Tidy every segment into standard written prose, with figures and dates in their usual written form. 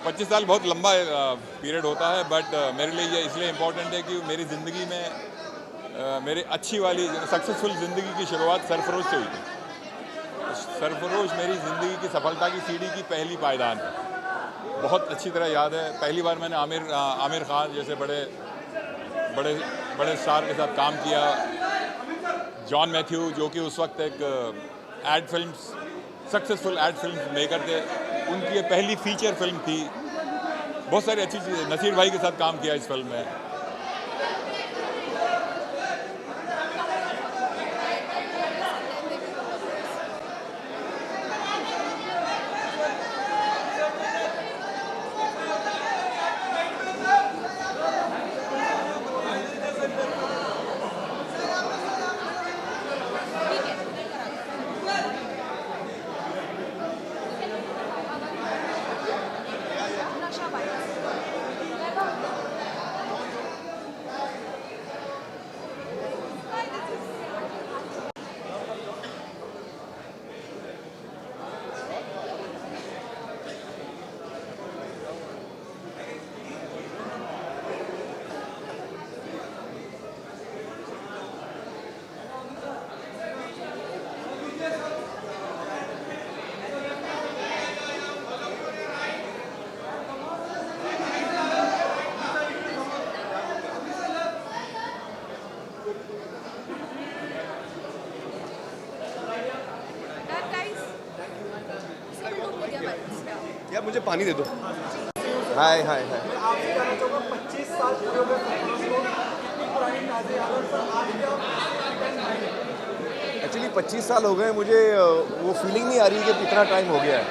25 साल बहुत लंबा पीरियड होता है, बट मेरे लिए ये इसलिए इम्पोर्टेंट है कि मेरी ज़िंदगी में मेरी अच्छी वाली सक्सेसफुल ज़िंदगी की शुरुआत सरफरोश से हुई थी। सरफरोश मेरी ज़िंदगी की सफलता की सीढ़ी की पहली पायदान है। बहुत अच्छी तरह याद है, पहली बार मैंने आमिर खान जैसे बड़े बड़े बड़े स्टार के साथ काम किया। जॉन मैथ्यू, जो कि उस वक्त एक ad films successful ad film maker थे, उनकी ये पहली फीचर फिल्म थी। बहुत सारी अच्छी चीज़ें, नसीर भाई के साथ काम किया इस फिल्म में। यार मुझे पानी दे दो। हाय हाय हाय। एक्चुअली 25 साल हो गए मुझे, वो फीलिंग नहीं आ रही कि इतना टाइम हो गया है।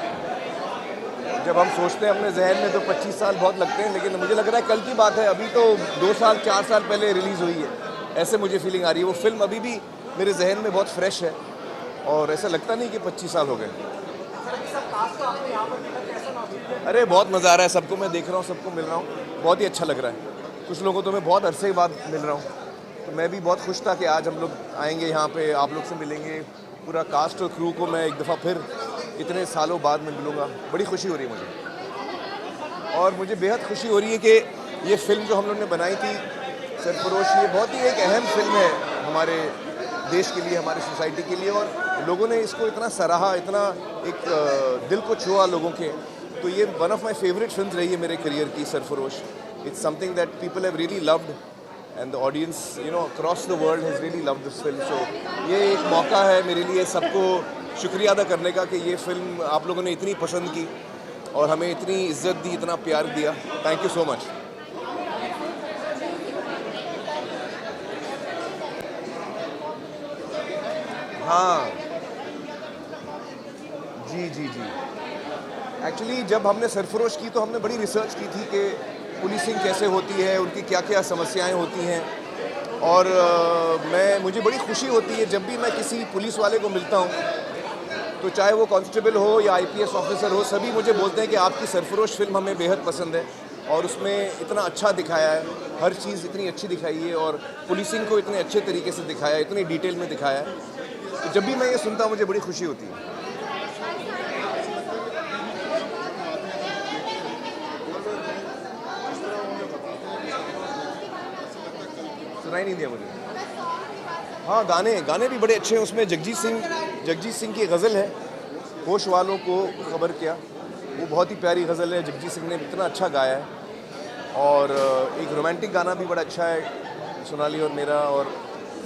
जब हम सोचते हैं अपने जहन में तो 25 साल बहुत लगते हैं, लेकिन मुझे लग रहा है कल की बात है, अभी तो 2 साल 4 साल पहले रिलीज़ हुई है। ऐसे मुझे फीलिंग आ रही है। वो फिल्म अभी भी मेरे जहन में बहुत फ्रेश है और ऐसा लगता नहीं कि 25 साल हो गए। अरे बहुत मज़ा आ रहा है, सबको मैं देख रहा हूँ, सबको मिल रहा हूँ, बहुत ही अच्छा लग रहा है। कुछ लोगों को तो मैं बहुत अरसे के बाद मिल रहा हूँ, तो मैं भी बहुत खुश था कि आज हम लोग आएंगे यहाँ पे, आप लोग से मिलेंगे। पूरा कास्ट और क्रू को मैं एक दफ़ा फिर इतने सालों बाद में मिलूँगा, बड़ी खुशी हो रही है मुझे। और मुझे बेहद खुशी हो रही है कि ये फ़िल्म जो हम लोग ने बनाई थी सरफरोश, ये बहुत ही एक अहम फिल्म है हमारे देश के लिए, हमारी सोसाइटी के लिए, और लोगों ने इसको इतना सराहा, इतना एक दिल को छुआ लोगों के। तो ये one of my favourite films रही है मेरे करियर की, Sarfarosh. It's something that people have really loved and the audience across the world has really loved this film. So ये एक मौका है मेरे लिए सबको शुक्रिया अदा करने का कि ये फिल्म आप लोगों ने इतनी पसंद की और हमें इतनी इज्जत दी, इतना प्यार दिया। Thank you so much. हाँ जी जी जी। एक्चुअली जब हमने सरफरोश की तो हमने बड़ी रिसर्च की थी कि पुलिसिंग कैसे होती है, उनकी क्या क्या समस्याएं होती हैं। और मुझे बड़ी खुशी होती है जब भी मैं किसी पुलिस वाले को मिलता हूँ, तो चाहे वो कांस्टेबल हो या आईपीएस ऑफिसर हो, सभी मुझे बोलते हैं कि आपकी सरफरोश फिल्म हमें बेहद पसंद है और उसमें इतना अच्छा दिखाया है, हर चीज़ इतनी अच्छी दिखाई है और पुलिसिंग को इतने अच्छे तरीके से दिखाया है, इतनी डिटेल में दिखाया है। तो जब भी मैं ये सुनता हूँ मुझे बड़ी खुशी होती है। सुनाई नहीं दिया मुझे। हाँ, गाने भी बड़े अच्छे हैं उसमें। जगजीत सिंह की गज़ल है, होश वालों को खबर क्या, वो बहुत ही प्यारी गज़ल है। जगजीत सिंह ने इतना अच्छा गाया है। और एक रोमांटिक गाना भी बड़ा अच्छा है, सोनाली और मेरा, और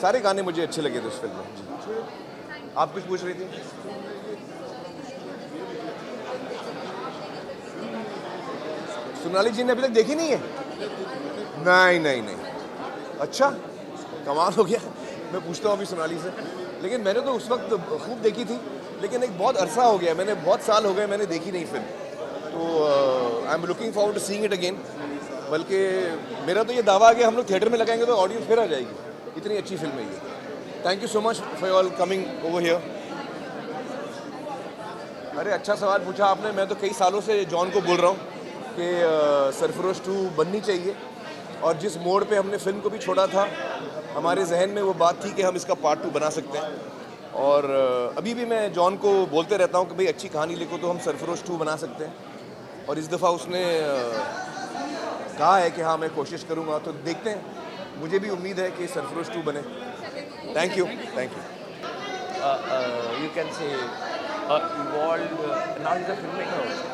सारे गाने मुझे अच्छे लगे थे उस फिल्म में। आप कुछ पूछ रही थी? सोनाली जी ने अभी तक देखी नहीं है? नहीं नहीं नहीं। अच्छा, कमाल हो गया। मैं पूछता हूँ अभी सोनाली से। लेकिन मैंने तो उस वक्त खूब देखी थी, लेकिन एक बहुत अरसा हो गया, मैंने बहुत साल हो गए मैंने देखी नहीं फिल्म। तो I am looking forward to seeing it again. बल्कि मेरा तो ये दावा है कि हम लोग थिएटर में लगाएंगे तो ऑडियंस फिर आ जाएगी, इतनी अच्छी फिल्म है ये। Thank you so much for all coming over here. अरे अच्छा सवाल पूछा आपने। मैं तो कई सालों से जॉन को बोल रहा हूँ कि सरफरोश 2 बननी चाहिए, और जिस मोड़ पे हमने फिल्म को भी छोड़ा था, हमारे जहन में वो बात थी कि हम इसका पार्ट 2 बना सकते हैं। और अभी भी मैं जॉन को बोलते रहता हूँ कि भाई अच्छी कहानी लिखो तो हम सरफरोश 2 बना सकते हैं। और इस दफ़ा उसने कहा है कि हाँ मैं कोशिश करूँगा, तो देखते हैं। मुझे भी उम्मीद है कि सरफरोश 2 बने। Thank you, thank you. You can say evolved. Now he's a filmmaker also.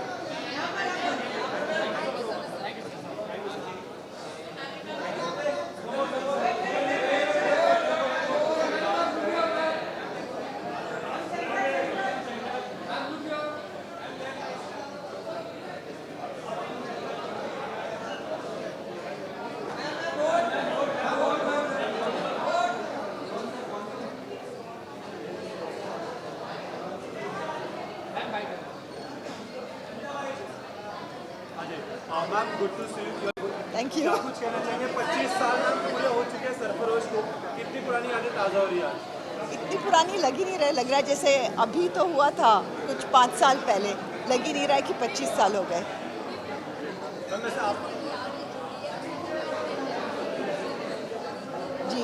Ma'am good to see you. Thank you. क्या कुछ कहना चाहेंगे? 25 साल मैम पूरे हो चुके हैं सरफरोश को, कितनी पुरानी यादें ताज़ा हो रही है आज? इतनी पुरानी लग ही नहीं रहा है, लग रहा है जैसे अभी तो हुआ था कुछ 5 साल पहले, लग ही नहीं रहा है कि 25 साल हो गए। मैम वैसे आप जी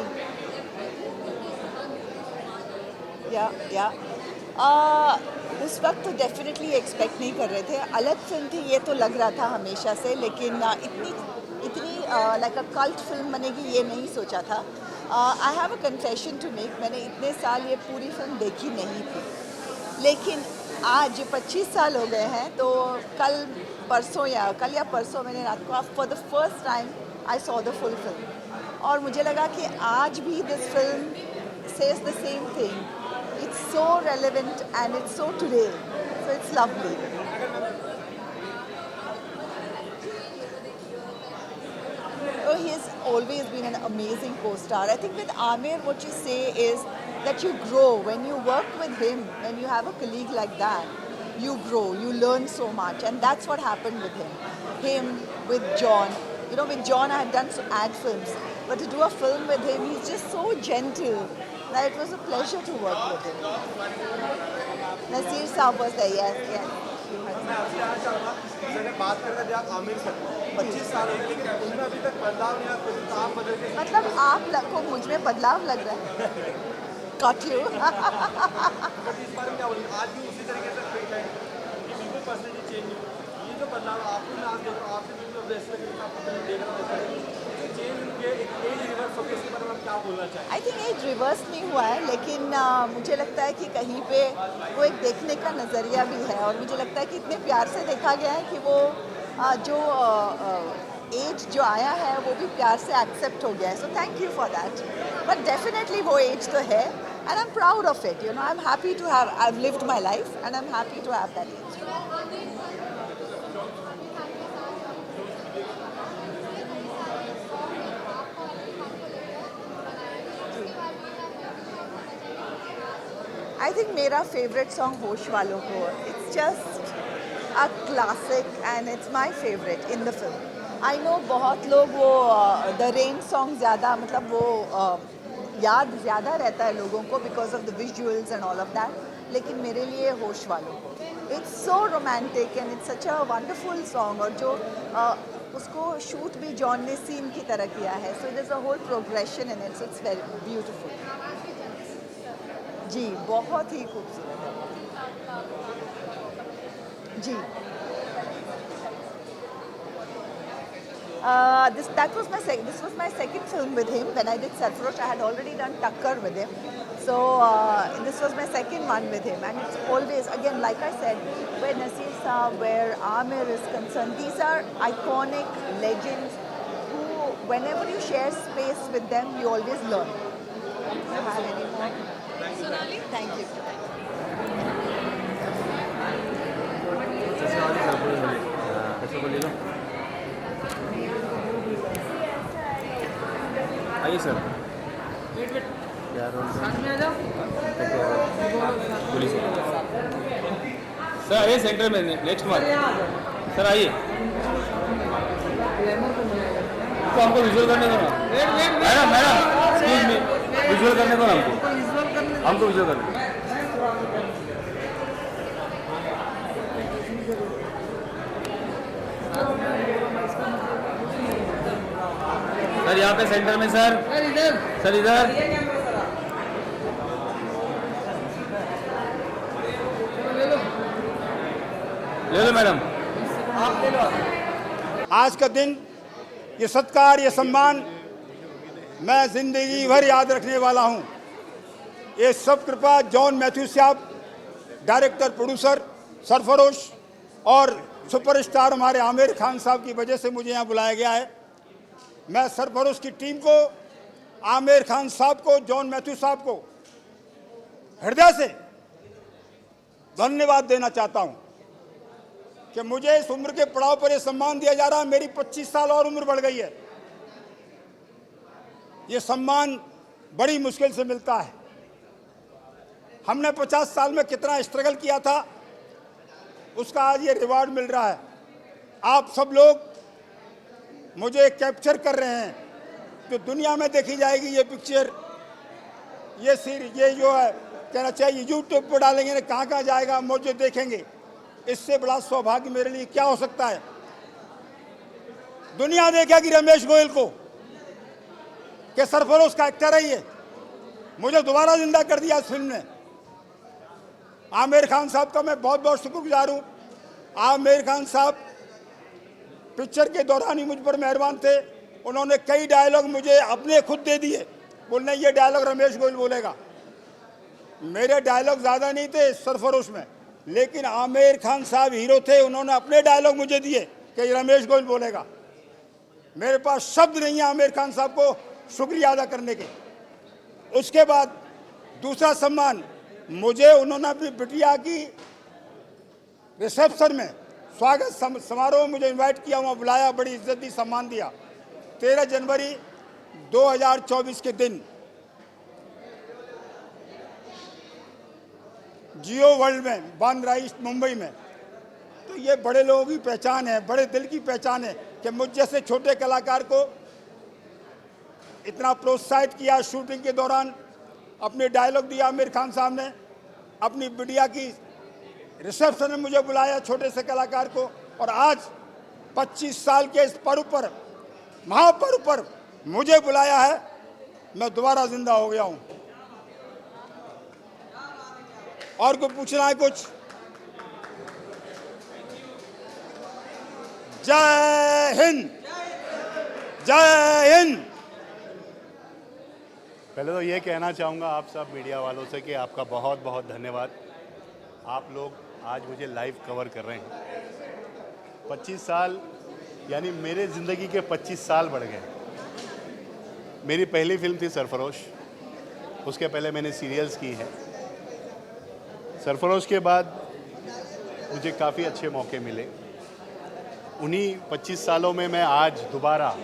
या उस वक्त तो डेफिनेटली एक्सपेक्ट नहीं कर रहे थे। अलग फिल्म थी ये तो लग रहा था हमेशा से, लेकिन इतनी लाइक अ कल्ट फिल्म बनेगी ये नहीं सोचा था। I have a confession to make, मैंने इतने साल ये पूरी फिल्म देखी नहीं थी, लेकिन आज 25 साल हो गए हैं, तो कल या परसों मैंने रात को for the first time I saw the full film, और मुझे लगा कि आज भी this film says the same thing. It's so relevant and it's so today, so it's lovely. Oh, he has always been an amazing co-star. I think with Amir, what you say is that you grow when you work with him. When you have a colleague like that, you grow, you learn so much, and that's what happened with him. Him with John. You know, with John, I had done ad films, but to do a film with him, he's just so gentle. That it was a pleasure to work with him. Nasir Saab was there, yes. मैं आपसे जानना चाहूँगा, मैंने बात कर रहा था आप आमिर से 25 साल हो गए, लेकिन उनमें अभी तक बदलाव नहीं आया, कुछ आप बदल के मतलब आप को मुझ में बदलाव लग रहा है। Got you. बट इस बार क्या बोलेंगे? आज भी उसी तरीके से फिट है कि बिल्कुल पर्सनैलिटी चेंज नहीं हुई। ये जो बदलाव आपको ना देखो, आपसे बिल्कुल वैसे लग रहा है, आपको फिल्म देख रहा है चेंज के एक एज रिवर्स हो गया, इसके बारे में आप क्या बोलना चाहेंगे? आई थिंक एज रिवर्स नहीं हुआ है, लेकिन मुझे लगता है कि कहीं पे वो एक देखने का नज़रिया भी है, और मुझे लगता है कि इतने प्यार से देखा गया है कि वो जो एज जो आया है वो भी प्यार से एक्सेप्ट हो गया है। So thank you for that. But definitely वो एज तो है, and I am proud of it. You know, I am happy to have, I have lived my life and I am happy to have that age. I think मेरा favourite song होश वालों को, it's just a classic and it's my favourite in the film. I know बहुत लोग वो the rain song ज़्यादा, मतलब वो याद ज़्यादा रहता है लोगों को because of the visuals and all of that, लेकिन मेरे लिए होश वालों को, it's so romantic and it's such a wonderful song, और जो उसको शूट भी जॉन ने सीन की तरह किया है, so it is a whole progression in it, so it's very beautiful. जी बहुत ही खूबसूरत है जी। This was my second film with him. When I did Sarfarosh, I had already done Takkar with him. So this was my second one with him, and it's always, again, like I said, where Nasir Saab, where Amir is concerned, these are iconic legends who, whenever you share space with them, you always learn. Do you have any more? Sonali? Thank you. आइए sir. Police sir आइए centre में next month sir आइए। तो हमको visual करने दो ना madam, excuse me, visual करने दो ना हमको विजुअल करने। सर यहाँ पे सेंटर में सर इधर ले लो मैडम। आप ले लो। आज का दिन, ये सत्कार, ये सम्मान मैं ज़िंदगी भर याद रखने वाला हूँ। ये सब कृपा जॉन मैथ्यू साहब, डायरेक्टर प्रोड्यूसर सरफरोश और सुपरस्टार हमारे आमिर खान साहब की वजह से मुझे यहाँ बुलाया गया है। मैं सरफरोश की टीम को, आमिर खान साहब को, जॉन मैथ्यू साहब को हृदय से धन्यवाद देना चाहता हूँ कि मुझे इस उम्र के पड़ाव पर यह सम्मान दिया जा रहा है। मेरी 25 साल और उम्र बढ़ गई है। ये सम्मान बड़ी मुश्किल से मिलता है। हमने 50 साल में कितना स्ट्रगल किया था, उसका आज ये रिवार्ड मिल रहा है। आप सब लोग मुझे कैप्चर कर रहे हैं, जो दुनिया में देखी जाएगी ये पिक्चर, ये सीरीज, ये जो है कहना चाहिए यूट्यूब पर डालेंगे ना, कहाँ कहाँ जाएगा, मुझे देखेंगे। इससे बड़ा सौभाग्य मेरे लिए क्या हो सकता है। दुनिया देखेगी रमेश गोयल को कि सरफरोश का एक्टर है ये, मुझे दोबारा जिंदा कर दिया इस फिल्म ने। आमिर खान साहब का मैं बहुत बहुत शुक्रगुजार हूँ। आमिर खान साहब पिक्चर के दौरान ही मुझ पर मेहरबान थे। उन्होंने कई डायलॉग मुझे अपने खुद दे दिए, बोलने ये डायलॉग रमेश गोयल बोलेगा। मेरे डायलॉग ज़्यादा नहीं थे सरफरोश में, लेकिन आमिर खान साहब हीरो थे, उन्होंने अपने डायलॉग मुझे दिए कि ये रमेश गोयल बोलेगा। मेरे पास शब्द नहीं है आमिर खान साहब को शुक्रिया अदा करने के। उसके बाद दूसरा सम्मान मुझे उन्होंने अपनी बिटिया की रिसेप्शन में, स्वागत समारोह में मुझे इनवाइट किया, वहाँ बुलाया, बड़ी इज्जत दी, सम्मान दिया। 13 जनवरी 2024 के दिन जियो वर्ल्ड में, बांद्रा ईस्ट मुंबई में। तो ये बड़े लोगों की पहचान है, बड़े दिल की पहचान है कि मुझ जैसे छोटे कलाकार को इतना प्रोत्साहित किया। शूटिंग के दौरान अपने डायलॉग दिया आमिर खान साहब ने, अपनी बिटिया की रिसेप्शन में मुझे बुलाया, छोटे से कलाकार को। और आज 25 साल के इस पर्व पर, महापर्व पर मुझे बुलाया है। मैं दोबारा जिंदा हो गया हूँ। और कोई पूछना है कुछ? जय हिंद, जय हिंद। पहले तो ये कहना चाहूँगा आप सब मीडिया वालों से कि आपका बहुत बहुत धन्यवाद। आप लोग आज मुझे लाइव कवर कर रहे हैं। 25 साल यानी मेरे ज़िंदगी के 25 साल बढ़ गए। मेरी पहली फिल्म थी सरफरोश, उसके पहले मैंने सीरियल्स की हैं। सरफरोश के बाद मुझे काफ़ी अच्छे मौके मिले। उन्हीं 25 सालों में मैं आज दोबारा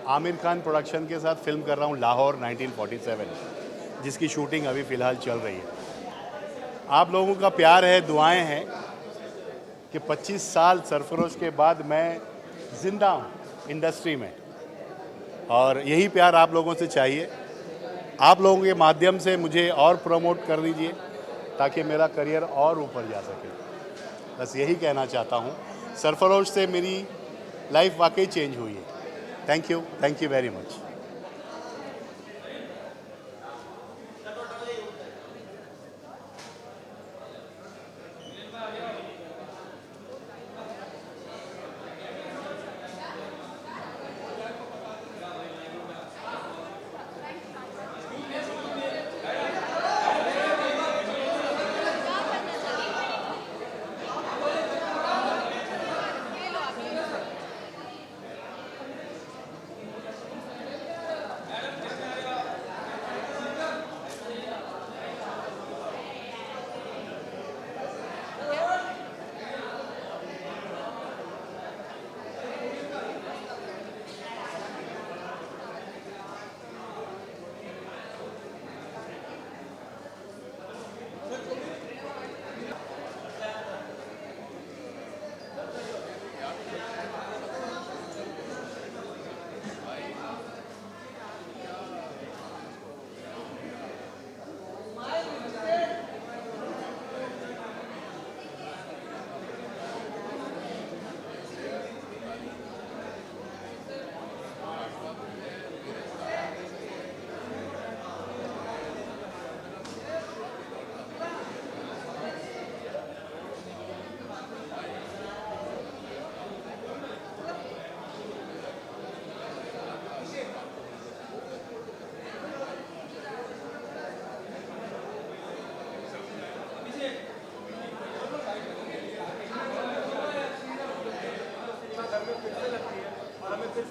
आमिर खान प्रोडक्शन के साथ फिल्म कर रहा हूँ लाहौर 1947, जिसकी शूटिंग अभी फ़िलहाल चल रही है। आप लोगों का प्यार है, दुआएं हैं कि 25 साल सरफरोश के बाद मैं ज़िंदा हूँ इंडस्ट्री में, और यही प्यार आप लोगों से चाहिए। आप लोगों के माध्यम से मुझे और प्रमोट कर दीजिए ताकि मेरा करियर और ऊपर जा सके। बस यही कहना चाहता हूँ। सरफरोश से मेरी लाइफ वाकई चेंज हुई है। Thank you very much.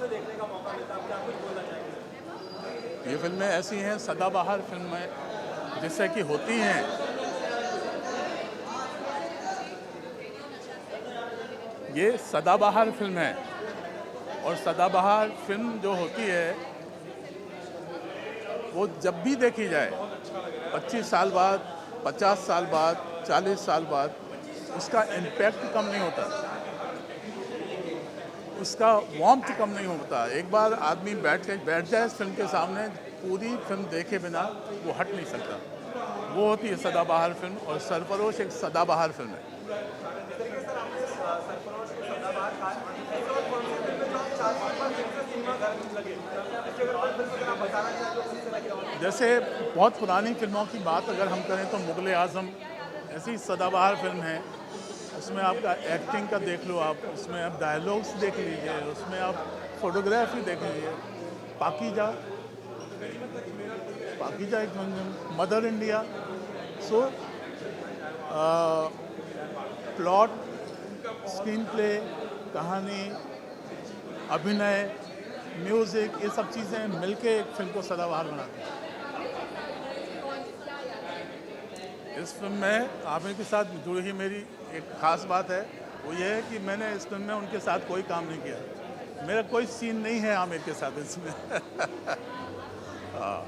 से देखने का मौका मिलता है, आप क्या कुछ बोलना चाहेंगे? ये फिल्में ऐसी हैं, सदाबहार फिल्में जिससे कि होती हैं, ये सदाबहार फिल्म है। और सदाबहार फिल्म जो होती है वो जब भी देखी जाए, 25 साल बाद, 50 साल बाद, 40 साल बाद, उसका इम्पैक्ट कम नहीं होता, उसका वार्मथ कम नहीं होता। एक बार आदमी बैठ जाए इस फिल्म के सामने, पूरी फिल्म देखे बिना वो हट नहीं सकता। वो होती है सदाबहार फिल्म, और सरफरोश एक सदाबहार फिल्म है। जैसे बहुत पुरानी फिल्मों की बात अगर हम करें तो मुग़ल आज़म ऐसी सदाबहार फिल्म है। उसमें आपका एक्टिंग का देख लो आप, उसमें आप डायलॉग्स देख लीजिए, उसमें आप फोटोग्राफी देख लीजिए। पाकीजा एक मदर इंडिया। सो प्लॉट, स्क्रीन प्ले, कहानी, अभिनय, म्यूज़िक, ये सब चीज़ें मिलके एक फिल्म को सदाबहार बनाती हैं। इस फिल्म में आमिर के साथ जुड़ी हुई मेरी एक ख़ास बात है, वो ये है कि मैंने इस फिल्म में उनके साथ कोई काम नहीं किया। मेरा कोई सीन नहीं है आमिर के साथ इसमें। हाँ,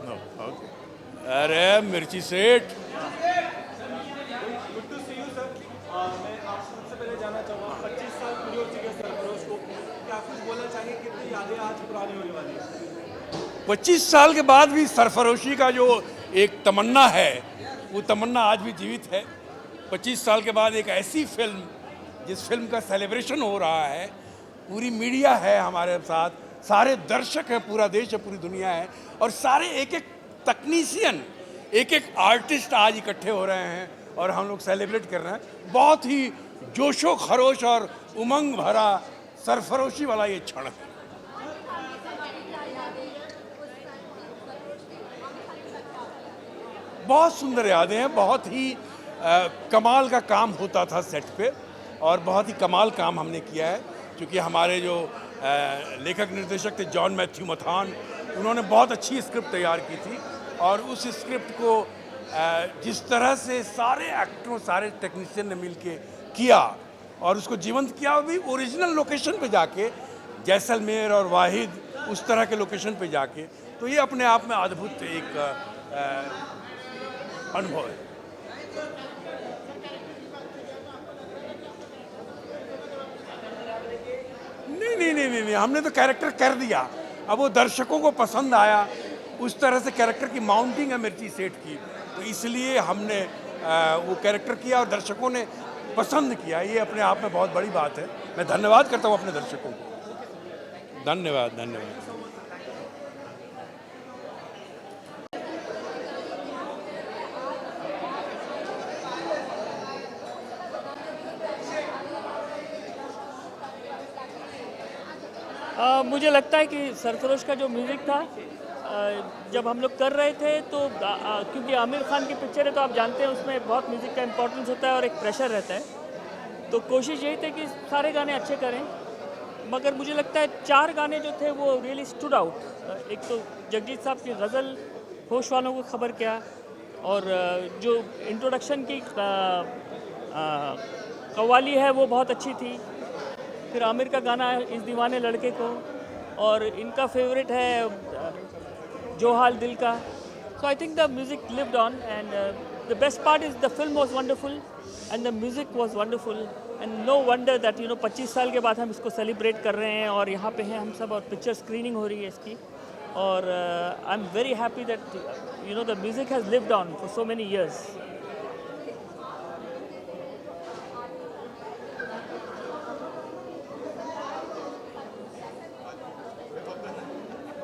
नो, ओके। अरे Mirchi Seth, good to see you sir. मैं आपसे सबसे पहले जानना चाहूँगा, 25 साल पूरे हो चुके हैं सरफरोश को, क्या कुछ बोलना चाहिए, कितनी यादें आज पुरानी होने वाली है? 25 साल के बाद भी सरफरोशी का जो एक तमन्ना है, वो तमन्ना आज भी जीवित है। 25 साल के बाद एक ऐसी फिल्म, जिस फिल्म का सेलिब्रेशन हो रहा है, पूरी मीडिया है हमारे साथ, सारे दर्शक हैं, पूरा देश है, पूरी दुनिया है, और सारे एक एक तकनीशियन, एक एक आर्टिस्ट आज इकट्ठे हो रहे हैं और हम लोग सेलिब्रेट कर रहे हैं। बहुत ही जोशो खरोश और उमंग भरा सरफरोशी वाला ये क्षण है। बहुत सुंदर यादें हैं, बहुत ही कमाल का काम होता था सेट पे, और बहुत ही कमाल काम हमने किया है। क्योंकि हमारे जो लेखक निर्देशक थे जॉन मैथ्यू मथान, उन्होंने बहुत अच्छी स्क्रिप्ट तैयार की थी, और उस स्क्रिप्ट को जिस तरह से सारे एक्टरों, सारे टेक्नीशियन ने मिलके किया और उसको जीवंत किया, वो भी ओरिजिनल लोकेशन पे जाके, जैसलमेर और वाहिद, उस तरह के लोकेशन पे जाके, तो ये अपने आप में अद्भुत एक अनुभव है। नहीं, हमने तो कैरेक्टर कर दिया। अब वो दर्शकों को पसंद आया, उस तरह से कैरेक्टर की माउंटिंग है मिर्ची सेठ की, तो इसलिए हमने वो कैरेक्टर किया और दर्शकों ने पसंद किया। ये अपने आप में बहुत बड़ी बात है। मैं धन्यवाद करता हूँ अपने दर्शकों को। धन्यवाद। मुझे लगता है कि सरफरोश का जो म्यूज़िक था, जब हम लोग कर रहे थे तो क्योंकि आमिर खान की पिक्चर है तो आप जानते हैं उसमें बहुत म्यूज़िक का इम्पोर्टेंस होता है और एक प्रेशर रहता है। तो कोशिश यही थी कि सारे गाने अच्छे करें, मगर मुझे लगता है 4 गाने जो थे वो रियली स्टूड आउट। एक तो जगजीत साहब की गज़ल होश वालों को खबर क्या, और जो इंट्रोडक्शन की कव्वाली है वो बहुत अच्छी थी। फिर आमिर का गाना है इस दीवाने लड़के को, और इनका फेवरेट है जो हाल दिल का। So I think the music lived on, and the best part is the film was wonderful and the music was wonderful, and no wonder that 25 साल के बाद हम इसको सेलिब्रेट कर रहे हैं और यहाँ पे हैं हम सब, और पिक्चर स्क्रीनिंग हो रही है इसकी। और आई am very happy that the music has lived on for so many years.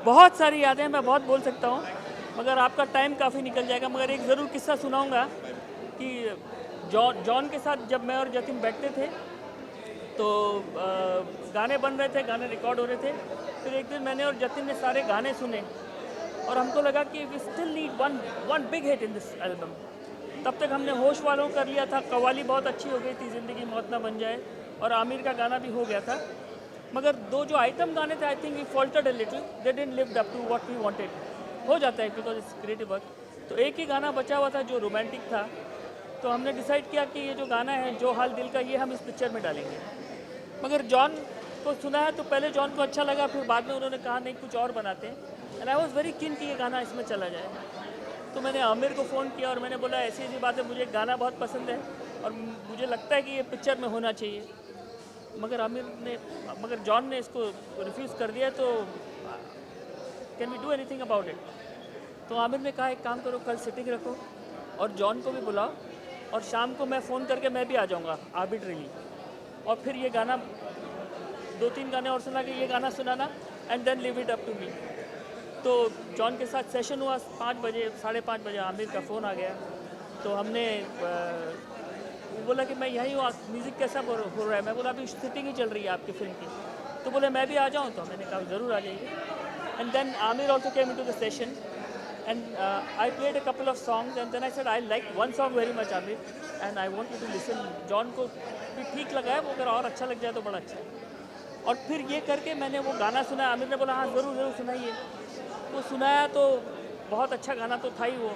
बहुत सारी यादें हैं, मैं बहुत बोल सकता हूँ, मगर आपका टाइम काफ़ी निकल जाएगा। मगर एक ज़रूर किस्सा सुनाऊंगा कि जॉन के साथ जब मैं और जतिन बैठते थे तो गाने बन रहे थे, गाने रिकॉर्ड हो रहे थे। फिर एक दिन मैंने और जतिन ने सारे गाने सुने और हमको लगा कि we still need one big hit in this album. तब तक हमने होश वालों कर लिया था, कव्वाली बहुत अच्छी हो गई थी, ज़िंदगी मौत ना बन जाए, और आमिर का गाना भी हो गया था। मगर दो जो आइटम गाने थे I think we faltered a little, they didn't lived up to what we wanted. हो जाता है बिकॉज इट्स क्रिएटिव वर्क. तो एक ही गाना बचा हुआ था जो रोमांटिक था, तो हमने डिसाइड किया कि ये जो गाना है जो हाल दिल का, ये हम इस पिक्चर में डालेंगे. मगर जॉन को सुना है तो पहले जॉन को अच्छा लगा, फिर बाद में उन्होंने कहा नहीं कुछ और बनाते हैं. And I was very keen कि ये गाना इसमें चला जाए. तो मैंने आमिर को फ़ोन किया और मैंने बोला ऐसी ऐसी बात है, मुझे गाना बहुत पसंद है और मुझे लगता है कि ये पिक्चर में होना चाहिए. मगर जॉन ने इसको रिफ्यूज़ कर दिया. तो can we do anything about it? तो आमिर ने कहा एक काम करो, कल सिटिंग रखो और जॉन को भी बुलाओ और शाम को मैं फ़ोन करके मैं भी आ जाऊँगा आर्बिट्रेली, और फिर ये गाना 2-3 गाने और सुना कि ये गाना सुनाना and then leave it up to me. तो जॉन के साथ सेशन हुआ 5 बजे, 5:30 बजे आमिर का फ़ोन आ गया. तो हमने वो बोला कि मैं यहीं हूँ, म्यूज़िक कैसा हो रहा है? मैं बोला अभी शूटिंग ही चल रही है आपकी फिल्म की. तो बोले मैं भी आ जाऊँ? तो मैंने कहा ज़रूर आ जाइए. And then Aamir also came into the session and I played a couple of songs and then I said I like one song very much Aamir and I want you to listen. John को भी ठीक लगा है, वो अगर और अच्छा लग जाए तो बड़ा अच्छा है. और फिर ये करके मैंने वो गाना सुना. आमिर ने बोला हाँ ज़रूर सुनाइए. वो सुनाया तो बहुत अच्छा गाना तो था ही, वो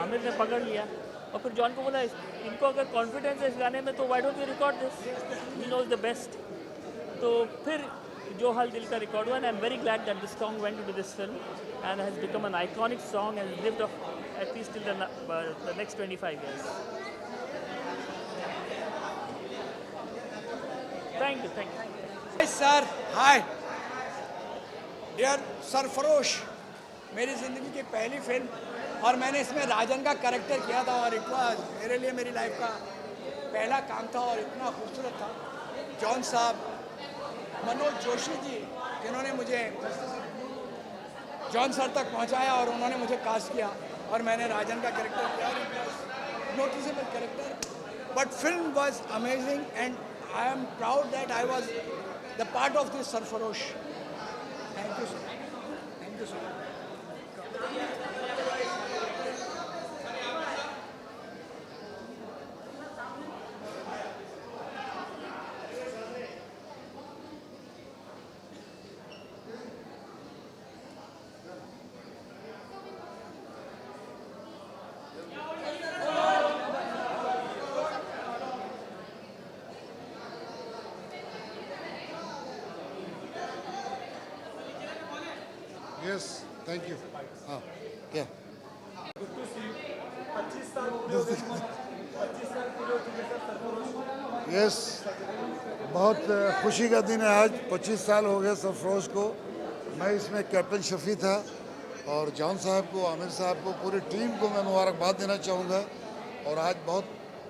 आमिर ने पकड़ लिया. और फिर जॉन को बोला इनको अगर कॉन्फिडेंस है इस गाने में तो why don't we record this, he knows the best. तो फिर जो हाल दिल का रिकॉर्ड हुआ. And I am very glad that this song went to this film and has become an iconic song and lived of at least till the next 25 years. Thank you. Sir hi dear Sarfarosh, मेरी ज़िंदगी की पहली film और मैंने इसमें राजन का character किया था और इट वाज मेरे लिए मेरी लाइफ का पहला काम था और इतना खूबसूरत था. जॉन साहब, मनोज जोशी जी जिन्होंने मुझे जॉन सर तक पहुंचाया और उन्होंने मुझे कास्ट किया और मैंने राजन का कैरेक्टर किया. Noticeable character but film was amazing and I am proud that I was the part of this Sarfarosh. Thank you sir. Thank you sir. Yes, thank you. हाँ, क्या? 25 साल पूरे हो चुके सर सरफरोश. यस, बहुत खुशी का दिन है आज. 25 साल हो गए सरफरोश को. मैं इसमें कैप्टन शफी था और जॉन साहब को, आमिर साहब को, पूरी टीम को मैं मुबारकबाद देना चाहूँगा. और आज बहुत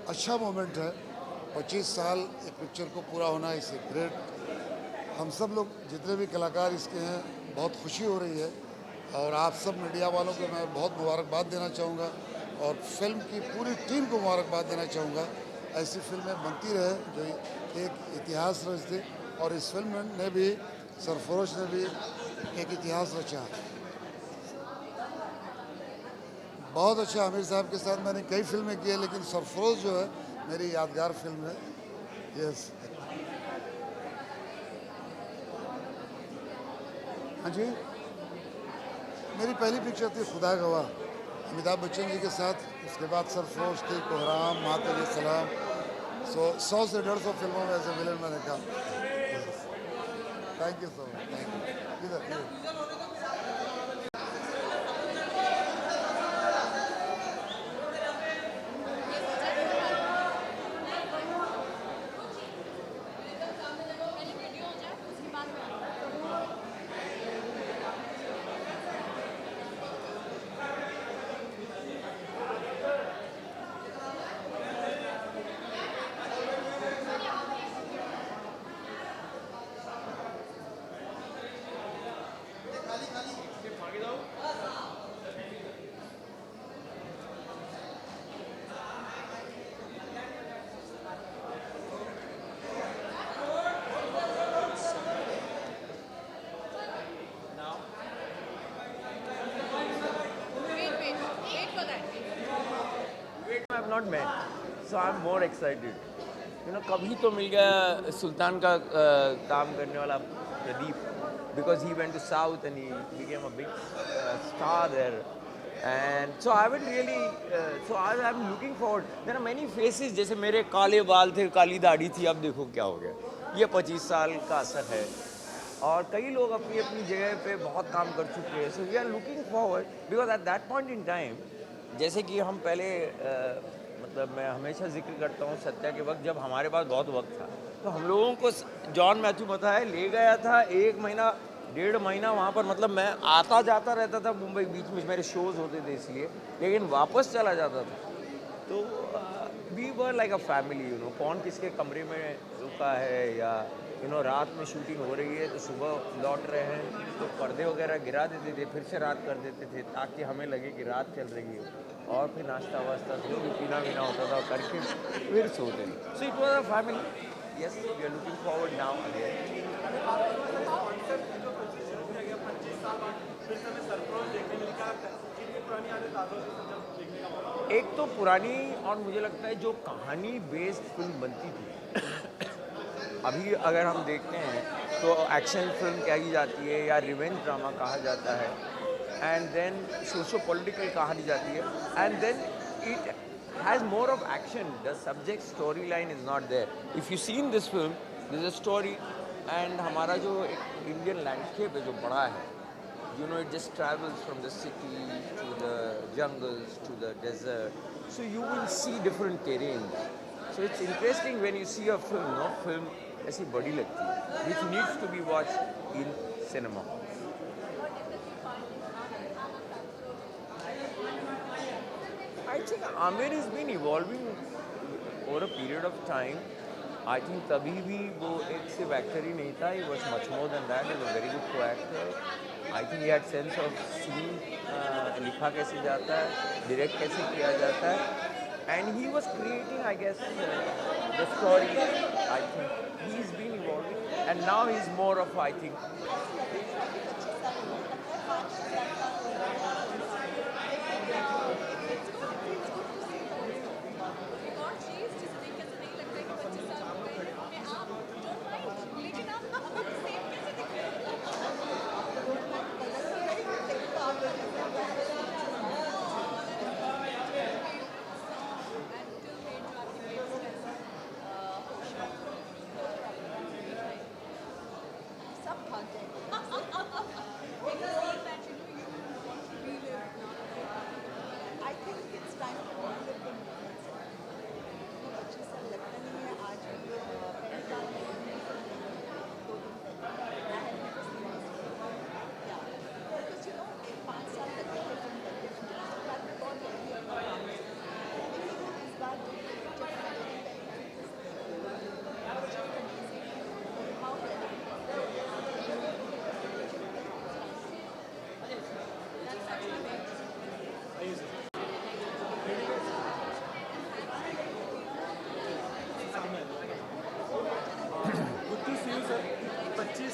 अच्छा मोमेंट है. 25 साल एक पिक्चर को पूरा होना इस ग्रेट. हम सब लोग जितने भी कलाकार इसके हैं, बहुत खुशी हो रही है. और आप सब मीडिया वालों को मैं बहुत मुबारकबाद देना चाहूँगा और फिल्म की पूरी टीम को मुबारकबाद देना चाहूँगा. ऐसी फिल्में बनती रहे जो एक इतिहास रचते और इस फिल्म ने भी, सरफरोश ने भी एक इतिहास रचा. बहुत अच्छा. आमिर साहब के साथ मैंने कई फिल्में की है लेकिन सरफरोश जो है मेरी यादगार फिल्म है. यस. हाँ जी, मेरी पहली पिक्चर थी खुदा गवाह, अमिताभ बच्चन जी के साथ. उसके बाद सरफरोश थी, कोहराम, माँ तेरे सलाम. 100 से 150 फिल्मों में ऐसे विलन मैंने काम. Thank you so much. Thank you. इधर I have not met, so I'm more excited. कभी तो मिल गया सुल्तान का काम करने वाला Pradeep, because he went to South and he became a big star there. And so I haven't really, so I'm looking forward. There are many faces, जैसे मेरे काले बाल थे, काली दाढ़ी थी, अब देखो क्या हो गया. ये 25 साल का असर है. और कई लोग अपनी अपनी जगह पे बहुत काम कर चुके हैं. So we are looking forward because at that point in time, जैसे कि हम पहले मतलब मैं हमेशा जिक्र करता हूँ सत्या के वक्त, जब हमारे पास बहुत वक्त था, तो हम लोगों को जॉन मैथ्यू मथाई ले गया था 1 महीना 1.5 महीना वहाँ पर. मतलब मैं आता जाता रहता था मुंबई, बीच में मेरे शोज़ होते थे इसलिए, लेकिन वापस चला जाता था. तो we were like a family. कौन किसके कमरे में रुका है, या रात में शूटिंग हो रही है तो सुबह लौट रहे हैं तो पर्दे वगैरह गिरा देते थे, फिर से रात कर देते थे ताकि हमें लगे कि रात चल रही है. और फिर नाश्ता वास्ता जो भी पीना वीना होता था करके फिर सोते थे. So it was a family. Yes, we are looking forward now again. एक तो पुरानी, और मुझे लगता है जो कहानी बेस्ड फिल्म बनती थी अभी अगर हम देखते हैं तो एक्शन फिल्म कही जाती है या रिवेंज ड्रामा कहा जाता है, एंड देन सोशो पॉलिटिकल कहा जाती है, and then it has more of action. The subject story line is not there. If you seen this film, this a story, and हमारा जो एक इंडियन लैंडस्केप है जो बड़ा है, it just travels from the city to the jungles to the desert, so you will see different terrains. So it's interesting when you see a film, film ऐसी बड़ी लगती है, which needs to be watched in cinema. I think Aamir has been evolving over a period of time. I think तभी भी वो एक सिर्फ actor ही नहीं था, he was much more than that. He was a very good co-actor. I think he had sense of seeing लिखा कैसे जाता है, डायरेक्ट कैसे किया जाता है, and he was creating, I guess, the story. I think he's been evolving, and now he's more of, I think,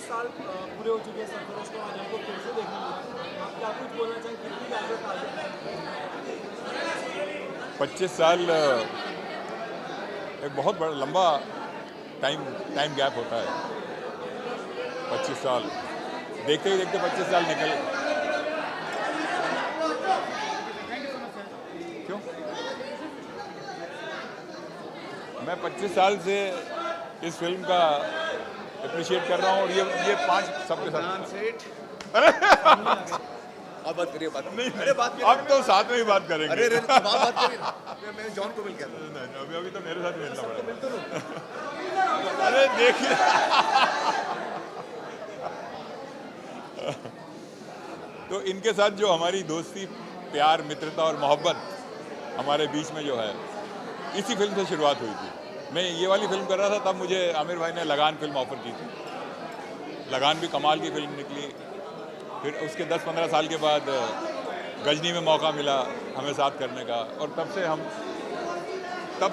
साल पूरे हो चुके हैं सरफरोश को, आज हमको फिर से देखने मिला. आप क्या कुछ बोलना चाहें, कितनी यादें ताज़ा हैं? 25 साल एक बहुत बड़ा लंबा टाइम गैप होता है. 25 साल देखते ही देखते 25 साल निकल. क्यों? मैं 25 साल से इस फिल्म का अप्रिशिएट कर रहा हूँ, और ये 5 सबके साथ. अरे आप बात करिए, बात नहीं, अरे बात अब तो साथ में ही बात करेंगे. अरे बात करिए. मैं जॉन को मिल गया था. अभी तो मेरे साथ मिलना पड़ेगा. अरे देखिए, तो इनके साथ जो हमारी दोस्ती, प्यार, मित्रता और मोहब्बत हमारे बीच में जो है, इसी फिल्म से शुरुआत हुई थी. मैं ये वाली फिल्म कर रहा था तब मुझे आमिर भाई ने लगान फिल्म ऑफ़र की थी. लगान भी कमाल की फिल्म निकली. फिर उसके 10-15 साल के बाद गजनी में मौका मिला हमें साथ करने का, और तब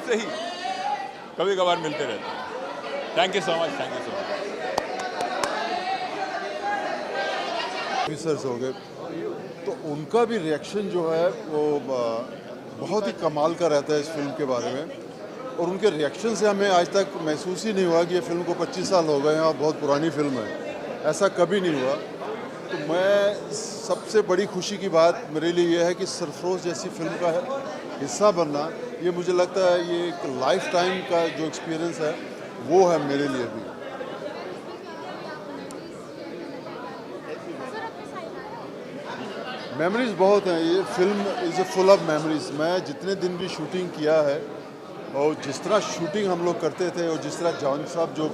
से ही कभी कभार मिलते रहते हैं. Thank you so much. Thank you so much. Officers हो गए, तो उनका भी रिएक्शन जो है वो बहुत ही कमाल का रहता है इस फिल्म के बारे में. और उनके रिएक्शन से हमें आज तक महसूस ही नहीं हुआ कि ये फिल्म को 25 साल हो गए हैं और बहुत पुरानी फिल्म है, ऐसा कभी नहीं हुआ। तो मैं सबसे बड़ी खुशी की बात मेरे लिए ये है कि सरफरोश जैसी फिल्म का हिस्सा बनना, ये मुझे लगता है ये एक लाइफ टाइम का जो एक्सपीरियंस है वो है मेरे लिए भी। मेमोरीज बहुत हैं, ये film is full of memories. मैं जितने दिन भी शूटिंग किया है और जिस तरह शूटिंग हम लोग करते थे और जिस तरह जॉन साहब जो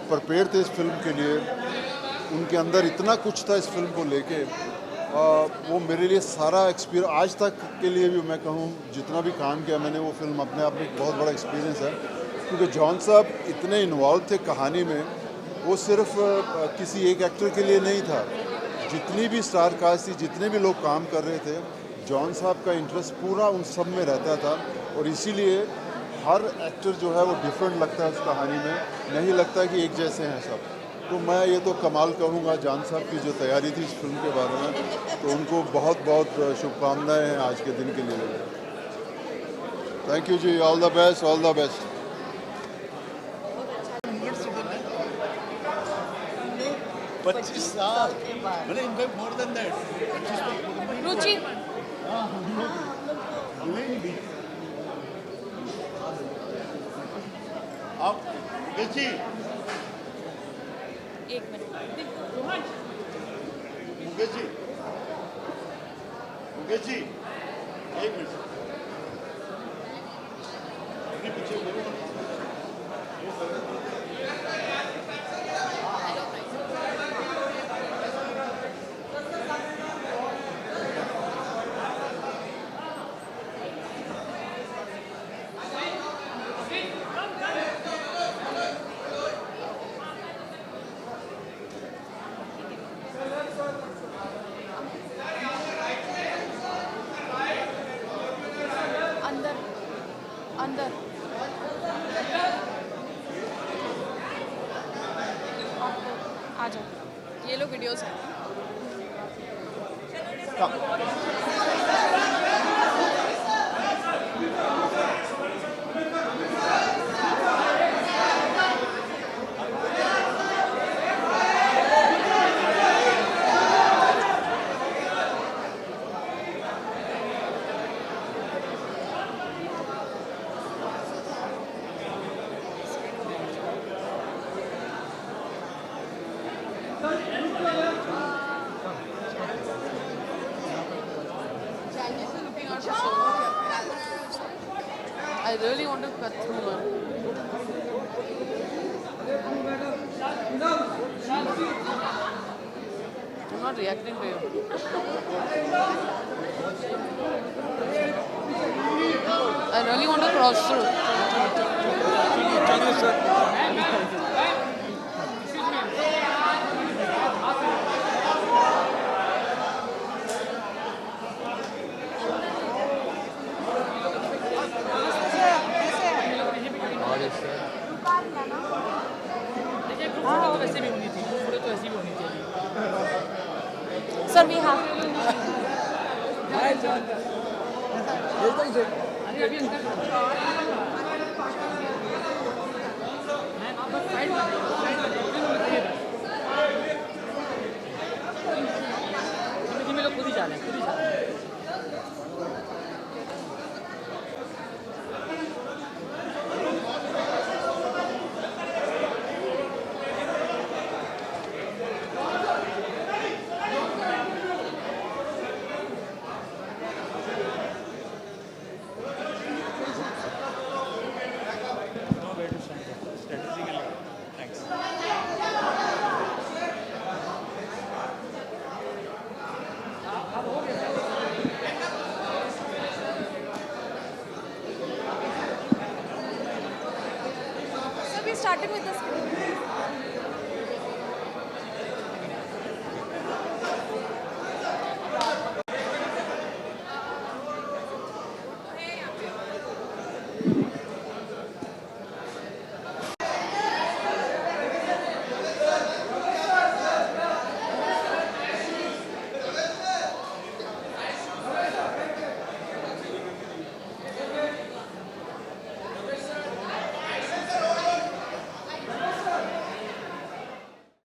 प्रिपेयर थे इस फिल्म के लिए, उनके अंदर इतना कुछ था इस फिल्म को लेके, वो मेरे लिए सारा एक्सपीरियंस आज तक के लिए भी मैं कहूँ जितना भी काम किया मैंने, वो फिल्म अपने आप में एक बहुत बड़ा एक्सपीरियंस है। क्योंकि जॉन साहब इतने इन्वॉल्व थे कहानी में, वो सिर्फ किसी एक एक्टर के लिए नहीं था, जितनी भी स्टार कास्ट थी, जितने भी लोग काम कर रहे थे, जॉन साहब का इंटरेस्ट पूरा उन सब में रहता था। और इसीलिए हर एक्टर जो है वो डिफरेंट लगता है उस कहानी में, नहीं लगता कि एक जैसे हैं सब। तो मैं ये तो कमाल कहूँगा जॉन साहब की जो तैयारी थी इस फिल्म के बारे में, तो उनको बहुत बहुत शुभकामनाएं हैं आज के दिन के लिए। थैंक यू जी, all the best, all the best. Ruchi आप जी एक मिनट मुकेश जी एक मिनट पीछे अंदर आ जाओ, ये लो वीडियोस है। I really want to cut through one. I'm not reacting to you. I really want to cross through. Sir, we have. अभी